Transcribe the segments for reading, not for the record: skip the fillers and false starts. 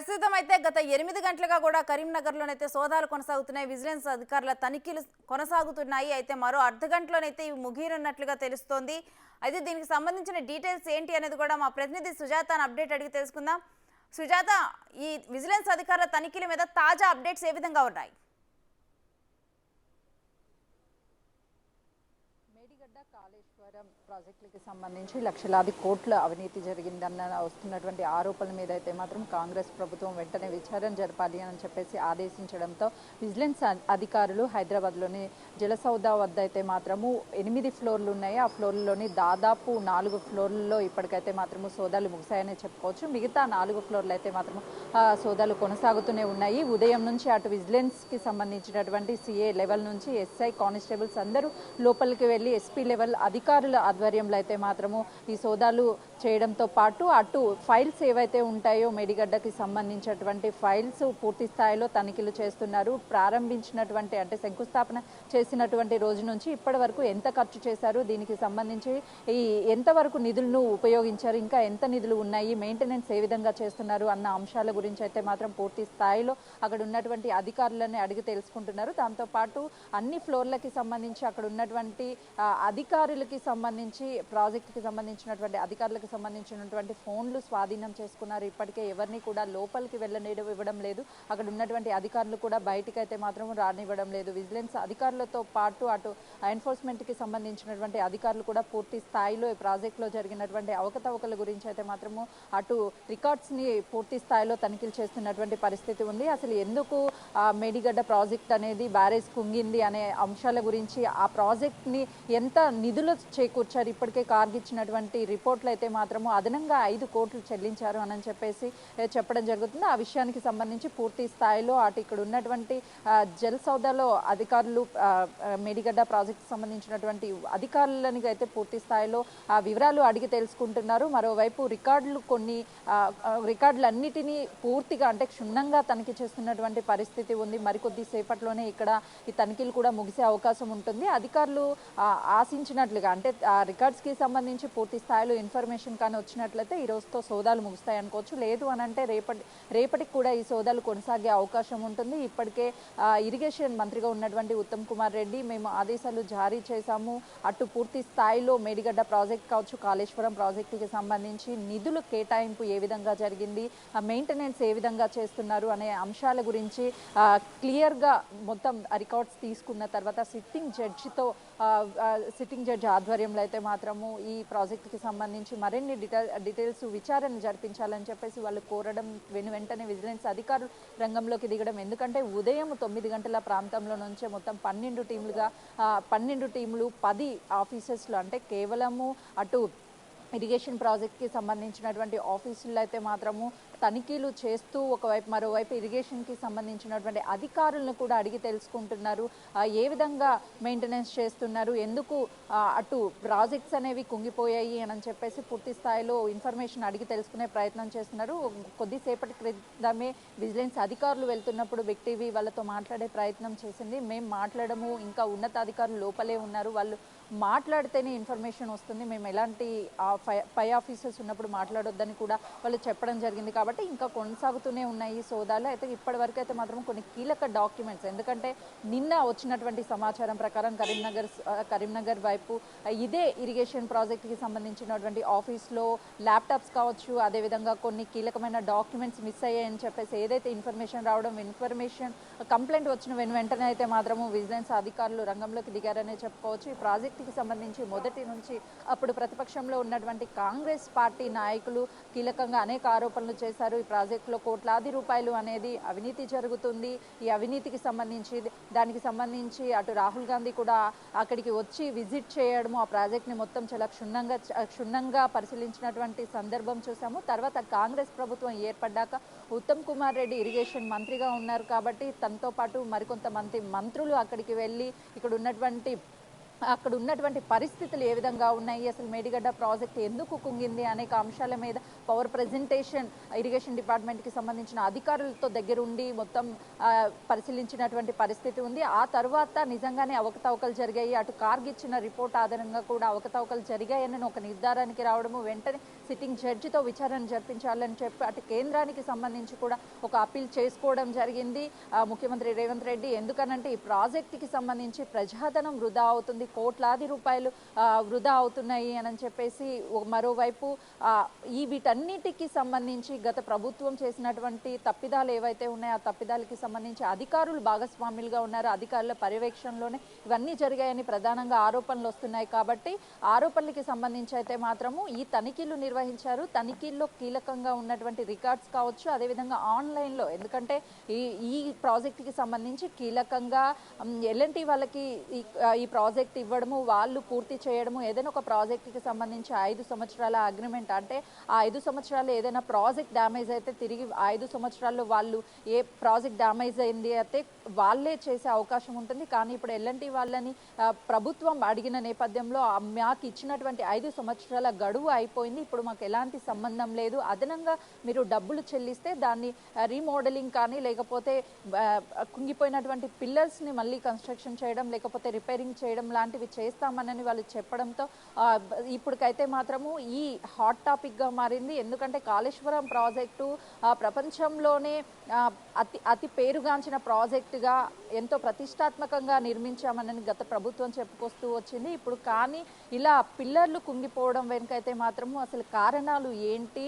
ప్రస్తుతం అయితే గత 8 గంటలుగా కూడా కరీంనగర్లోనైతే సోదాలు కొనసాగుతున్నాయి. విజిలెన్స్ అధికారుల తనిఖీలు కొనసాగుతున్నాయి. అయితే మరో అర్ధ గంటలోనైతే ఇవి ముగియనున్నట్లుగా తెలుస్తోంది. అయితే దీనికి సంబంధించిన డీటెయిల్స్ ఏంటి అనేది కూడా మా ప్రతినిధి సుజాతను అప్డేట్ అడిగి తెలుసుకుందాం. సుజాత, ఈ విజిలెన్స్ అధికారుల తనిఖీల మీద తాజా అప్డేట్స్ ఏ విధంగా ఉన్నాయి? కాళేశ్వరం ప్రాజెక్టులకి సంబంధించి లక్షలాది కోట్ల అవినీతి జరిగిందన్న వస్తున్నటువంటి ఆరోపణల మీద అయితే మాత్రం కాంగ్రెస్ ప్రభుత్వం వెంటనే విచారణ జరపాలి అని చెప్పేసి ఆదేశించడంతో విజిలెన్స్ అధికారులు హైదరాబాద్లోని జలసౌధ వద్ద అయితే మాత్రము 8 ఫ్లోర్లు ఉన్నాయి. ఆ ఫ్లోర్లలోని దాదాపు 4 ఫ్లోర్లలో ఇప్పటికైతే మాత్రము సోదాలు ముగిశాయని చెప్పుకోవచ్చు. మిగతా 4 ఫ్లోర్లు అయితే మాత్రము సోదాలు కొనసాగుతూనే ఉన్నాయి. ఉదయం నుంచి అటు విజిలెన్స్కి సంబంధించినటువంటి సిఏ లెవెల్ నుంచి ఎస్ఐ కానిస్టేబుల్స్ అందరూ లోపలికి వెళ్ళి ఎస్పీ లెవెల్ అధికారుల ఆధ్వర్యంలో అయితే మాత్రము ఈ సోదాలు చేయడంతో పాటు అటు ఫైల్స్ ఏవైతే ఉంటాయో మేడిగడ్డకి సంబంధించినటువంటి ఫైల్స్ పూర్తి స్థాయిలో తనిఖీలు చేస్తున్నారు. ప్రారంభించినటువంటి అంటే శంకుస్థాపన చేసినటువంటి రోజు నుంచి ఇప్పటి వరకు ఎంత ఖర్చు చేశారు, దీనికి సంబంధించి ఈ ఎంతవరకు నిధులను ఉపయోగించారు, ఇంకా ఎంత నిధులు ఉన్నాయి, మెయింటెనెన్స్ ఏ విధంగా చేస్తున్నారు అన్న అంశాల గురించి అయితే మాత్రం పూర్తి స్థాయిలో అక్కడ ఉన్నటువంటి అధికారులని అడిగి తెలుసుకుంటున్నారు. దాంతోపాటు అన్ని ఫ్లోర్లకి సంబంధించి అక్కడ ఉన్నటువంటి అధికారులకి సంబంధించి ప్రాజెక్టుకి సంబంధించినటువంటి అధికారులకు సంబంధించినటువంటి ఫోన్లు స్వాధీనం చేసుకున్నారు. ఇప్పటికే ఎవరిని కూడా లోపలికి ఇవ్వడం లేదు. అక్కడ ఉన్నటువంటి అధికారులు కూడా బయటికి అయితే మాత్రం రానివ్వడం లేదు. విజిలెన్స్ అధికారులతో పాటు అటు ఎన్ఫోర్స్మెంట్కి సంబంధించినటువంటి అధికారులు కూడా పూర్తి స్థాయిలో ఈ ప్రాజెక్టులో జరిగినటువంటి అవకతవకల గురించి అయితే మాత్రము అటు రికార్డ్స్ని పూర్తి స్థాయిలో తనిఖీలు చేస్తున్నటువంటి పరిస్థితి ఉంది. అసలు ఎందుకు మేడిగడ్డ ప్రాజెక్ట్ అనేది బ్యారేజ్ కుంగింది అనే అంశాల గురించి, ఆ ప్రాజెక్ట్ని ఎంత నిధులు చేకూర్చారు, ఇప్పటికే కార్గిచ్చినటువంటి రిపోర్ట్లు అయితే మాత్రము అదనంగా 5 కోట్లు చెల్లించారు అని చెప్పేసి చెప్పడం జరుగుతుంది. ఆ విషయానికి సంబంధించి పూర్తి స్థాయిలో అటు ఇక్కడ ఉన్నటువంటి జలసౌధలో అధికారులు మేడిగడ్డ ప్రాజెక్టుకి సంబంధించినటువంటి అధికారులని అయితే పూర్తి స్థాయిలో ఆ వివరాలు అడిగి తెలుసుకుంటున్నారు. మరోవైపు రికార్డులన్నిటినీ పూర్తిగా అంటే క్షుణ్ణంగా తనిఖీ చేస్తున్నటువంటి పరిస్థితి ఉంది. మరికొద్ది సేపట్లోనే ఇక్కడ ఈ తనిఖీలు కూడా ముగిసే అవకాశం ఉంటుంది. అధికారులు ఆశించినట్లుగా అంటే రికార్డ్స్కి సంబంధించి పూర్తి స్థాయిలో ఇన్ఫర్మేషన్ కానీ వచ్చినట్లయితే ఈ రోజుతో సోదాలు ముగుస్తాయి అనుకోవచ్చు. లేదు అని అంటే రేపటికి కూడా ఈ సోదాలు కొనసాగే అవకాశం ఉంటుంది. ఇప్పటికే ఇరిగేషన్ మంత్రిగా ఉన్నటువంటి ఉత్తమ్ కుమార్ రెడ్డి మేము ఆదేశాలు జారీ చేశాము, అటు పూర్తి స్థాయిలో మేడిగడ్డ ప్రాజెక్ట్ కావచ్చు, కాళేశ్వరం ప్రాజెక్టుకి సంబంధించి నిధులు కేటాయింపు ఏ విధంగా జరిగింది, మెయింటెనెన్స్ ఏ విధంగా చేస్తున్నారు అనే అంశాల గురించి క్లియర్గా మొత్తం రికార్డ్స్ తీసుకున్న తర్వాత సిట్టింగ్ జడ్జి ఆధ్వర్యంలో అయితే మాత్రము ఈ ప్రాజెక్టుకి సంబంధించి మరిన్ని డీటెయిల్స్ విచారణ జరిపించాలని చెప్పేసి వాళ్ళు కోరడం వెంటనే విజిలెన్స్ అధికారులు రంగంలోకి దిగడం. ఎందుకంటే ఉదయం 9 గంటల ప్రాంతంలో నుంచే మొత్తం 12 టీంలు 10 ఆఫీసర్స్లో అంటే కేవలము అటు ఇరిగేషన్ ప్రాజెక్ట్కి సంబంధించినటువంటి ఆఫీసుల్లో అయితే మాత్రము తనిఖీలు చేస్తూ మరోవైపు ఇరిగేషన్కి సంబంధించినటువంటి అధికారులను కూడా అడిగి తెలుసుకుంటున్నారు. ఏ విధంగా మెయింటెనెన్స్ చేస్తున్నారు, ఎందుకు అటు ప్రాజెక్ట్స్ అనేవి కుంగిపోయాయి అని చెప్పేసి పూర్తి స్థాయిలో ఇన్ఫర్మేషన్ అడిగి తెలుసుకునే ప్రయత్నం చేస్తున్నారు. కొద్దిసేపటి క్రితమే విజిలెన్స్ అధికారులు వెళ్తున్నప్పుడు బిగ్ టీవీ వాళ్ళతో మాట్లాడే ప్రయత్నం చేసింది. మేము మాట్లాడము, ఇంకా ఉన్నతాధికారులు లోపలే ఉన్నారు, వాళ్ళు మాట్లాడితేనే ఇన్ఫర్మేషన్ వస్తుంది, మేము ఎలాంటి పై ఆఫీసర్స్ ఉన్నప్పుడు మాట్లాడొద్దని కూడా వాళ్ళు చెప్పడం జరిగింది. కాబట్టి ఇంకా కొనసాగుతూనే ఉన్నాయి ఈ సోదాలు. అయితే ఇప్పటి వరకు అయితే మాత్రం కొన్ని కీలక డాక్యుమెంట్స్, ఎందుకంటే నిన్న వచ్చినటువంటి సమాచారం ప్రకారం కరీంనగర్ వైపు ఇదే ఇరిగేషన్ ప్రాజెక్టుకి సంబంధించినటువంటి ఆఫీస్లో ల్యాప్టాప్స్ కావచ్చు, అదేవిధంగా కొన్ని కీలకమైన డాక్యుమెంట్స్ మిస్ అయ్యాయని చెప్పేసి ఏదైతే ఇన్ఫర్మేషన్ కంప్లైంట్ వచ్చిన వెంటనే అయితే మాత్రము విజిలెన్స్ అధికారులు రంగంలోకి దిగారనే చెప్పుకోవచ్చు. ఈ ప్రాజెక్టుకి సంబంధించి మొదటి నుంచి అప్పుడు ప్రతిపక్షంలో ఉన్నటువంటి కాంగ్రెస్ పార్టీ నాయకులు కీలకంగా అనేక ఆరోపణలు చేశారు. ఈ ప్రాజెక్టులో కోట్లాది రూపాయలు అనేది అవినీతి జరుగుతుంది, ఈ అవినీతికి దానికి సంబంధించి అటు రాహుల్ గాంధీ కూడా అక్కడికి వచ్చి విజిట్ చేయడము, ఆ ప్రాజెక్ట్ని మొత్తం చాలా క్షుణ్ణంగా పరిశీలించినటువంటి సందర్భం చూసాము. తర్వాత కాంగ్రెస్ ప్రభుత్వం ఏర్పడ్డాక ఉత్తమ్ కుమార్ రెడ్డి ఇరిగేషన్ మంత్రిగా ఉన్నారు కాబట్టి తనతో పాటు మరికొంతమంది మంత్రులు అక్కడికి వెళ్ళి ఇక్కడ ఉన్నటువంటి అక్కడ ఉన్నటువంటి పరిస్థితులు ఏ విధంగా ఉన్నాయి, అసలు మేడిగడ్డ ప్రాజెక్ట్ ఎందుకు కుంగింది అనేక అంశాల మీద పవర్ ప్రెజెంటేషన్ ఇరిగేషన్ డిపార్ట్మెంట్కి సంబంధించిన అధికారులతో దగ్గరుండి మొత్తం పరిశీలించినటువంటి పరిస్థితి ఉంది. ఆ తర్వాత నిజంగానే అవకతవకలు జరిగాయి, అటు కార్గ్ ఇచ్చిన రిపోర్ట్ ఆధారంగా కూడా అవకతవకలు జరిగాయని ఒక నిర్ధారానికి రావడము, వెంటనే సిట్టింగ్ జడ్జితో విచారణ జరిపించాలని చెప్పి అటు కేంద్రానికి సంబంధించి కూడా ఒక అప్పీల్ చేసుకోవడం జరిగింది ముఖ్యమంత్రి రేవంత్ రెడ్డి. ఎందుకనంటే ఈ ప్రాజెక్టుకి సంబంధించి ప్రజాధనం వృధా అవుతుంది, కోట్లాది రూపాయలు వృధా అవుతున్నాయి అని చెప్పేసి. మరోవైపు వీటన్నిటికి సంబంధించి గత ప్రభుత్వం చేసినటువంటి తప్పిదాలు ఏవైతే ఉన్నాయో ఆ తప్పిదాలకి సంబంధించి అధికారులు భాగస్వాములుగా ఉన్నారు, అధికారుల పర్యవేక్షణలోనే ఇవన్నీ జరిగాయని ప్రధానంగా ఆరోపణలు వస్తున్నాయి. కాబట్టి ఆరోపణలకి సంబంధించి అయితే మాత్రము ఈ తనిఖీలు నిర్వహించారు. తనిఖీల్లో కీలకంగా ఉన్నటువంటి రికార్డ్స్ కావచ్చు, అదేవిధంగా ఆన్లైన్లో, ఎందుకంటే ఈ ప్రాజెక్టుకి సంబంధించి కీలకంగా ఎల్ఎన్టీ వాళ్ళకి ఈ ప్రాజెక్ట్ ఇవ్వడము, వాళ్ళు పూర్తి చేయడము, ఏదైనా ఒక ప్రాజెక్టుకి సంబంధించి 5 సంవత్సరాల అగ్రిమెంట్, అంటే ఆ 5 సంవత్సరాలు ఏదైనా ప్రాజెక్ట్ డ్యామేజ్ అయితే తిరిగి 5 సంవత్సరాల్లో వాళ్ళు ఏ ప్రాజెక్ట్ డ్యామేజ్ అయింది అయితే వాళ్ళే చేసే అవకాశం ఉంటుంది. కానీ ఇప్పుడు ఎల్ఎన్టీ వాళ్ళని ప్రభుత్వం అడిగిన నేపథ్యంలో మాకు ఇచ్చినటువంటి 5 సంవత్సరాల గడువు అయిపోయింది, ఇప్పుడు మాకు ఎలాంటి సంబంధం లేదు, అదనంగా మీరు డబ్బులు చెల్లిస్తే దాన్ని రీమోడలింగ్ కానీ లేకపోతే కుంగిపోయినటువంటి పిల్లర్స్ని మళ్ళీ కన్స్ట్రక్షన్ చేయడం లేకపోతే రిపేరింగ్ చేయడం లాంటివి చేస్తామని వాళ్ళు చెప్పడంతో ఇప్పటికైతే మాత్రము ఈ హాట్ టాపిక్గా మారింది. ఎందుకంటే కాళేశ్వరం ప్రాజెక్టు ప్రపంచంలోనే అతి పేరుగాంచిన ప్రాజెక్టుగా ఎంతో ప్రతిష్టాత్మకంగా నిర్మించామని గత ప్రభుత్వం చెప్పుకొస్తూ వచ్చింది. ఇప్పుడు కానీ ఇలా పిల్లర్లు కుంగిపోవడం వెనుకైతే మాత్రము అసలు కారణాలు ఏంటి,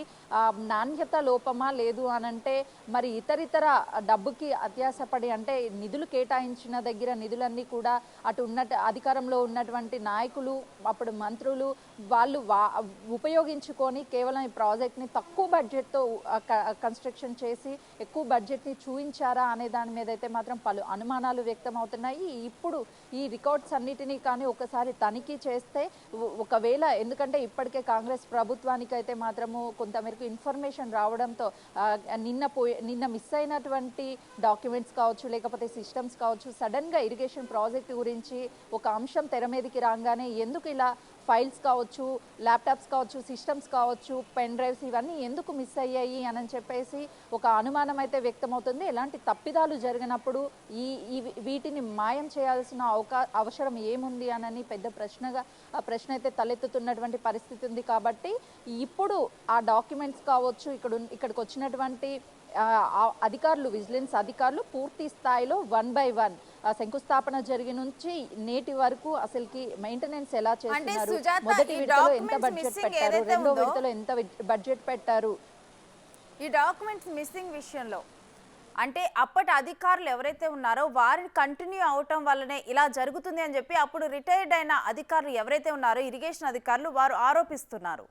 నాణ్యత లోపమా లేదు అనంటే మరి ఇతరితర డబ్బుకి అత్యాశపడి, అంటే నిధులు కేటాయించిన దగ్గర నిధులన్నీ కూడా అటు అధికారంలో ఉన్నటువంటి నాయకులు, అప్పుడు మంత్రులు వాళ్ళు ఉపయోగించుకొని కేవలం ఈ ప్రాజెక్ట్ని తక్కువ బడ్జెట్తో కన్స్ట్రక్షన్ చేసి ఎక్కువ బడ్జెట్ని చూపించారా అనే దాని మీద అయితే మాత్రం పలు అనుమానాలు వ్యక్తం అవుతున్నాయి. ఇప్పుడు ఈ రికార్డ్స్ అన్నిటినీ కానీ ఒకసారి తనిఖీ చేస్తే ఒకవేళ, ఎందుకంటే ఇప్పటికే కాంగ్రెస్ ప్రభుత్వానికి అయితే మాత్రము కొంతమేరకు ఇన్ఫర్మేషన్ రావడంతో నిన్న మిస్ అయినటువంటి డాక్యుమెంట్స్ కావచ్చు లేకపోతే సిస్టమ్స్ కావచ్చు, సడన్గా ఇరిగేషన్ ప్రాజెక్ట్ గురించి ఒక అంశం తెర మీదకి రాగానే ఎందుకు ఇలా ఫైల్స్ కావచ్చు, ల్యాప్టాప్స్ కావచ్చు, సిస్టమ్స్ కావచ్చు, పెన్ డ్రైవ్స్ ఇవన్నీ ఎందుకు మిస్ అయ్యాయి అని చెప్పేసి ఒక అనుమానం అయితే వ్యక్తమవుతుంది. ఎలాంటి తప్పిదాలు జరిగినప్పుడు వీటిని మాయం చేయాల్సిన అవసరం ఏముంది అని పెద్ద ప్రశ్న అయితే తలెత్తుతున్నటువంటి పరిస్థితి ఉంది. కాబట్టి ఇప్పుడు ఆ డాక్యుమెంట్స్ కావచ్చు, ఇక్కడికి వచ్చినటువంటి అధికారులు, విజిలెన్స్ అధికారులు పూర్తి స్థాయిలో 1 by 1 శంకుస్థాపన జరిగి నుంచి నేటి వరకు అసలుకి మెయింటెనెన్స్ ఎలా చేస్తున్నారు, మొదటి విడతలో ఎంత బడ్జెట్ పెట్టారు, రెండో విడతలో ఎంత బడ్జెట్ పెట్టారు, ఈ డాక్యుమెంట్స్ మిస్సింగ్ విషయంలో అంటే అప్పటి అధికారులు ఎవరైతే ఉన్నారో వారిని కంటిన్యూ అవటం వల్లనే ఇలా జరుగుతుంది అని చెప్పి అప్పుడు రిటైర్డ్ అయిన అధికారులు ఎవరైతే ఉన్నారో ఇరిగేషన్ అధికారులు వారు ఆరోపిస్తున్నారు.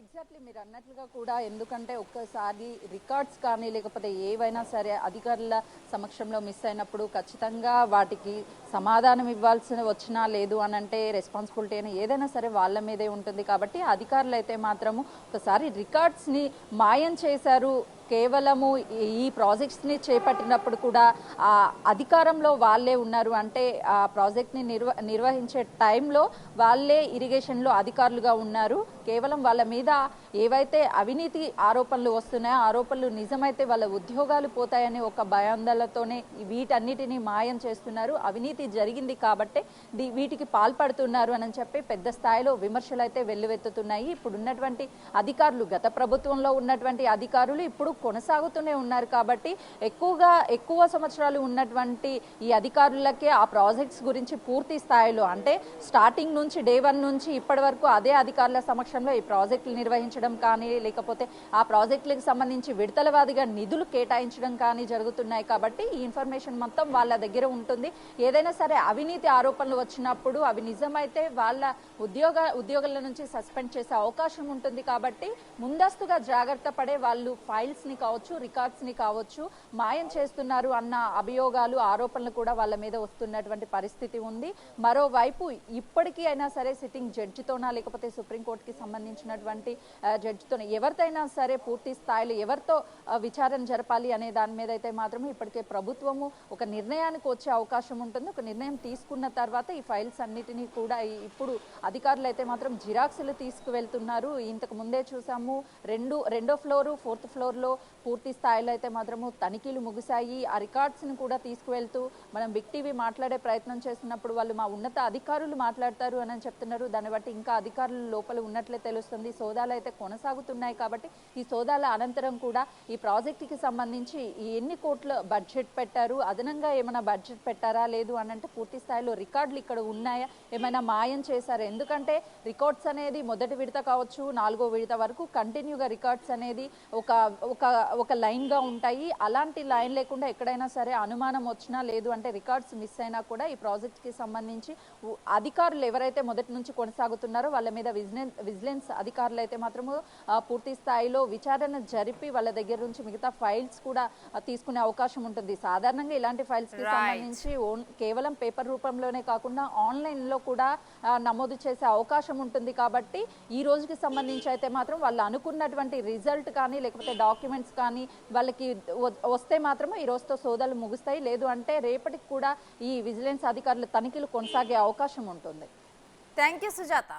ఎగ్జాక్ట్లీ మీరు అన్నట్లుగా కూడా, ఎందుకంటే ఒక్కసారి రికార్డ్స్ కానీ లేకపోతే ఏవైనా సరే అధికారుల సమక్షంలో మిస్ అయినప్పుడు ఖచ్చితంగా వాటికి సమాధానం ఇవ్వాల్సి వచ్చినా లేదు అనంటే రెస్పాన్సిబిలిటీ అయినా ఏదైనా సరే వాళ్ళ మీదే ఉంటుంది. కాబట్టి అధికారులు అయితే మాత్రము ఒకసారి రికార్డ్స్ని మాయం చేశారు. కేవలము ఈ ప్రాజెక్ట్స్ని చేపట్టినప్పుడు కూడా ఆ అధికారంలో వాళ్ళే ఉన్నారు, అంటే ఆ ప్రాజెక్ట్ని నిర్వహించే టైంలో వాళ్ళే ఇరిగేషన్లో అధికారులుగా ఉన్నారు. కేవలం వాళ్ళ మీద ఏవైతే అవినీతి ఆరోపణలు వస్తున్నాయో ఆరోపణలు నిజమైతే వాళ్ళ ఉద్యోగాలు పోతాయనే ఒక భయాందోళనతోనే వీటన్నిటిని మాయం చేస్తున్నారు. అవినీతి జరిగింది కాబట్టి వీటికి పాల్పడుతున్నారు అని చెప్పి పెద్ద స్థాయిలో విమర్శలు అయితే వెల్లువెత్తుతున్నాయి. ఇప్పుడు ఉన్నటువంటి అధికారులు, గత ప్రభుత్వంలో ఉన్నటువంటి అధికారులు ఇప్పుడు కొనసాగుతూనే ఉన్నారు. కాబట్టి ఎక్కువ సంవత్సరాలు ఉన్నటువంటి ఈ అధికారులకే ఆ ప్రాజెక్ట్స్ గురించి పూర్తి స్థాయిలో, అంటే స్టార్టింగ్ నుంచి డే 1 నుంచి ఇప్పటి వరకు అదే అధికారుల సమక్షంలో ఈ ప్రాజెక్టులు నిర్వహించడం కానీ లేకపోతే ఆ ప్రాజెక్టులకు సంబంధించి విడతల వారీగా నిధులు కేటాయించడం కానీ జరుగుతున్నాయి. కాబట్టి ఈ ఇన్ఫర్మేషన్ మొత్తం వాళ్ళ దగ్గర ఉంటుంది. ఏదైనా ఎక్కడైనా సరే అవినీతి ఆరోపణలు వచ్చినప్పుడు అవి నిజమైతే వాళ్ళ ఉద్యోగుల నుంచి సస్పెండ్ చేసే అవకాశం ఉంటుంది. కాబట్టి ముందస్తుగా జాగ్రత్త పడే వాళ్ళు ఫైల్స్ ని కావచ్చు, రికార్డ్స్ ని కావచ్చు మాయం చేస్తున్నారు అన్న అభియోగాలు, ఆరోపణలు కూడా వాళ్ళ మీద వస్తున్నటువంటి పరిస్థితి ఉంది. మరోవైపు ఇప్పటికీ అయినా సరే సిట్టింగ్ జడ్జితోనా లేకపోతే సుప్రీంకోర్టుకి సంబంధించినటువంటి జడ్జితోనే ఎవరితైనా సరే పూర్తి స్థాయిలో ఎవరితో విచారణ జరపాలి అనే దాని మీద అయితే మాత్రం ఇప్పటికే ప్రభుత్వము ఒక నిర్ణయానికి వచ్చే అవకాశం ఉంటుంది. ఒక నిర్ణయం తీసుకున్న తర్వాత ఈ ఫైల్స్ అన్నిటినీ కూడా ఇప్పుడు అధికారులు అయితే మాత్రం జిరాక్స్లు తీసుకువెళ్తున్నారు. ఇంతకు ముందే చూసాము రెండో ఫ్లోరు, 4th ఫ్లోర్లో పూర్తి స్థాయిలో అయితే మాత్రము తనిఖీలు ముగిశాయి. ఆ రికార్డ్స్ని కూడా తీసుకువెళ్తూ మనం బిగ్ టీవీ మాట్లాడే ప్రయత్నం చేస్తున్నప్పుడు వాళ్ళు మా ఉన్నత అధికారులు మాట్లాడతారు అని చెప్తున్నారు. దాన్ని బట్టి ఇంకా అధికారులు లోపల ఉన్నట్లే తెలుస్తుంది. సోదాలు అయితే కొనసాగుతున్నాయి. కాబట్టి ఈ సోదాల అనంతరం కూడా ఈ ప్రాజెక్టుకి సంబంధించి ఎన్ని కోట్ల బడ్జెట్ పెట్టారు, అదనంగా ఏమైనా బడ్జెట్ పెట్టారా లేదు అని అంటే పూర్తి స్థాయిలో రికార్డులు ఇక్కడ ఉన్నాయా, ఏమైనా మాయం చేశారా? ఎందుకంటే రికార్డ్స్ అనేది మొదటి విడత కావచ్చు 4వ విడత వరకు కంటిన్యూగా రికార్డ్స్ అనేది ఒక లైన్గా ఉంటాయి. అలాంటి లైన్ లేకుండా ఎక్కడైనా సరే అనుమానం వచ్చినా లేదు అంటే రికార్డ్స్ మిస్ అయినా కూడా ఈ ప్రాజెక్ట్కి సంబంధించి అధికారులు ఎవరైతే మొదటి నుంచి కొనసాగుతున్నారో వాళ్ళ మీద విజిలెన్స్ అధికారులు అయితే మాత్రము పూర్తి స్థాయిలో విచారణ జరిపి వాళ్ళ దగ్గర నుంచి మిగతా ఫైల్స్ కూడా తీసుకునే అవకాశం ఉంటుంది. సాధారణంగా ఇలాంటి ఫైల్స్ కి సంబంధించి కేవలం పేపర్ రూపంలోనే కాకుండా ఆన్లైన్ లో కూడా నమోదు చేసే అవకాశం ఉంటుంది. కాబట్టి ఈ రోజుకి సంబంధించి అయితే మాత్రం వాళ్ళు అనుకున్నటువంటి రిజల్ట్ కానీ లేకపోతే డాక్యుమెంట్స్ కానీ వాళ్ళకి వస్తే మాత్రం ఈ రోజుతో సోదాలు ముగుస్తాయి. లేదు అంటే రేపటికి కూడా ఈ విజిలెన్స్ అధికారుల తనిఖీలు కొనసాగే అవకాశం ఉంటుంది. Thank you Sujatha.